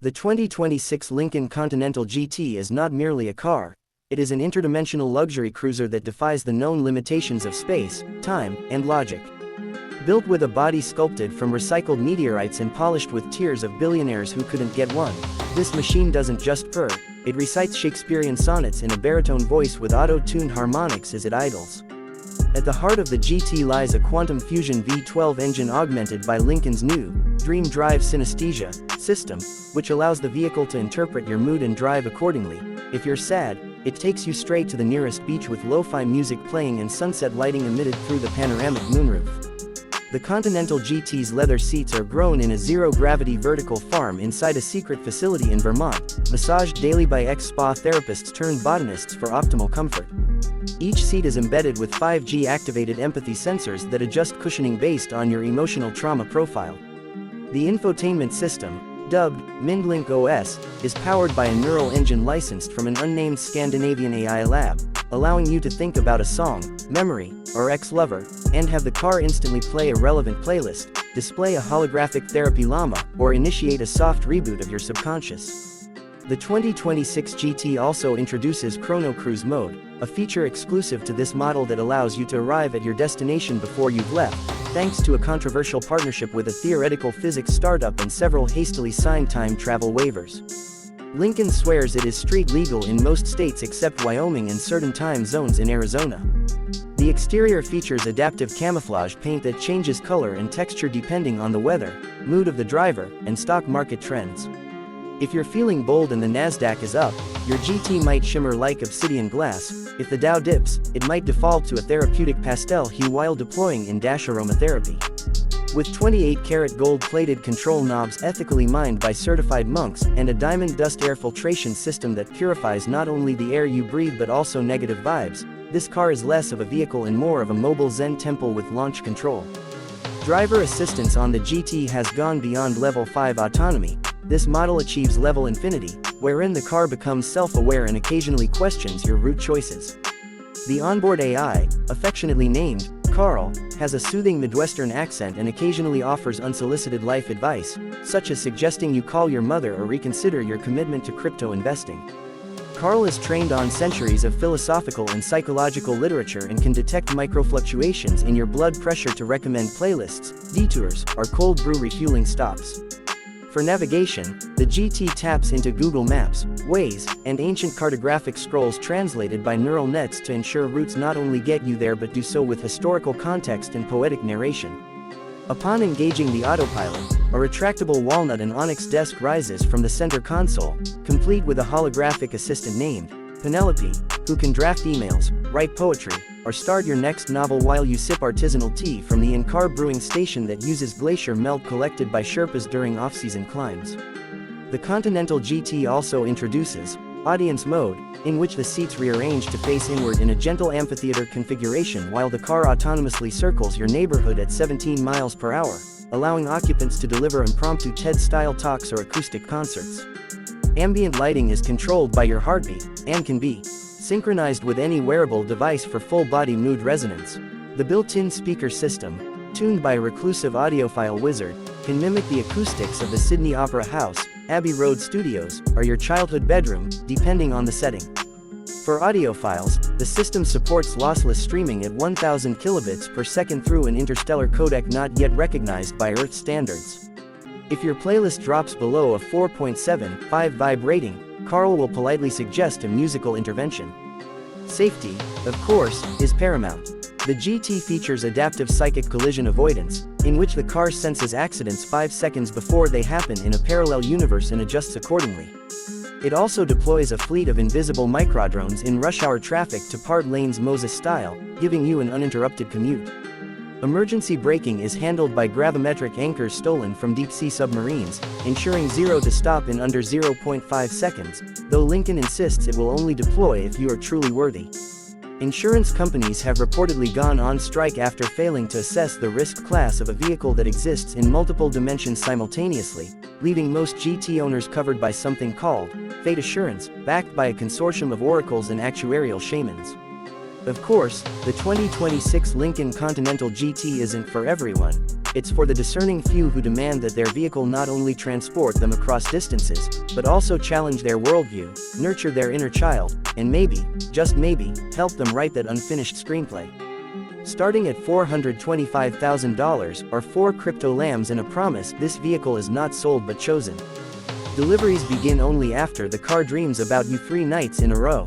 The 2026 Lincoln Continental GT is not merely a car, it is an interdimensional luxury cruiser that defies the known limitations of space, time, and logic. Built with a body sculpted from recycled meteorites and polished with tears of billionaires who couldn't get one, this machine doesn't just purr, it recites Shakespearean sonnets in a baritone voice with auto-tuned harmonics as it idles. At the heart of the GT lies a quantum fusion V12 engine augmented by Lincoln's new Dream Drive synesthesia system, which allows the vehicle to interpret your mood and drive accordingly. If you're sad, it takes you straight to the nearest beach with lo-fi music playing and sunset lighting emitted through the panoramic moonroof. The Continental GT's leather seats are grown in a zero-gravity vertical farm inside a secret facility in Vermont, massaged daily by ex-spa therapists turned botanists for optimal comfort. Each seat is embedded with 5G-activated empathy sensors that adjust cushioning based on your emotional trauma profile. The infotainment system, dubbed Mindlink OS, is powered by a neural engine licensed from an unnamed Scandinavian AI lab, allowing you to think about a song, memory, or ex-lover, and have the car instantly play a relevant playlist, display a holographic therapy llama, or initiate a soft reboot of your subconscious. The 2026 GT also introduces Chrono Cruise mode, a feature exclusive to this model that allows you to arrive at your destination before you've left, thanks to a controversial partnership with a theoretical physics startup and several hastily signed time travel waivers. Lincoln swears it is street legal in most states except Wyoming and certain time zones in Arizona. The exterior features adaptive camouflage paint that changes color and texture depending on the weather, mood of the driver, and stock market trends. If you're feeling bold and the Nasdaq is up, your GT might shimmer like obsidian glass. If the Dow dips, it might default to a therapeutic pastel hue while deploying in-dash aromatherapy. With 28-karat gold-plated control knobs ethically mined by certified monks and a diamond dust air filtration system that purifies not only the air you breathe but also negative vibes, this car is less of a vehicle and more of a mobile Zen temple with launch control. Driver assistance on the GT has gone beyond level 5 autonomy. This model achieves level infinity, wherein the car becomes self-aware and occasionally questions your route choices. The onboard AI, affectionately named Carl, has a soothing Midwestern accent and occasionally offers unsolicited life advice, such as suggesting you call your mother or reconsider your commitment to crypto investing. Carl is trained on centuries of philosophical and psychological literature and can detect microfluctuations in your blood pressure to recommend playlists, detours, or cold brew refueling stops. For navigation, the GT taps into Google Maps, Waze, and ancient cartographic scrolls translated by neural nets to ensure routes not only get you there but do so with historical context and poetic narration. Upon engaging the autopilot, a retractable walnut and onyx desk rises from the center console, complete with a holographic assistant named Penelope, who can draft emails, write poetry, or start your next novel while you sip artisanal tea from the in-car brewing station that uses glacier melt collected by Sherpas during off-season climbs. The Continental GT also introduces Audience Mode, in which the seats rearrange to face inward in a gentle amphitheater configuration while the car autonomously circles your neighborhood at 17 miles per hour, allowing occupants to deliver impromptu TED-style talks or acoustic concerts. Ambient lighting is controlled by your heartbeat, and can be synchronized with any wearable device for full-body mood resonance. The built-in speaker system, tuned by a reclusive audiophile wizard, can mimic the acoustics of the Sydney Opera House, Abbey Road Studios, or your childhood bedroom, depending on the setting. For audiophiles, the system supports lossless streaming at 1000 kilobits per second through an interstellar codec not yet recognized by Earth standards. If your playlist drops below a 4.75 vibe rating, Carl will politely suggest a musical intervention. Safety, of course, is paramount. The GT features adaptive psychic collision avoidance, in which the car senses accidents 5 seconds before they happen in a parallel universe and adjusts accordingly. It also deploys a fleet of invisible microdrones in rush-hour traffic to part lanes Moses style, giving you an uninterrupted commute. Emergency braking is handled by gravimetric anchors stolen from deep-sea submarines, ensuring 0 to stop in under 0.5 seconds, though Lincoln insists it will only deploy if you are truly worthy. Insurance companies have reportedly gone on strike after failing to assess the risk class of a vehicle that exists in multiple dimensions simultaneously, leaving most GT owners covered by something called Fate Assurance, backed by a consortium of oracles and actuarial shamans. Of course, the 2026 Lincoln Continental GT isn't for everyone. It's for the discerning few who demand that their vehicle not only transport them across distances, but also challenge their worldview, nurture their inner child, and maybe, just maybe, help them write that unfinished screenplay. Starting at $425,000, or 4 crypto lambs and a promise, this vehicle is not sold but chosen. Deliveries begin only after the car dreams about you 3 nights in a row.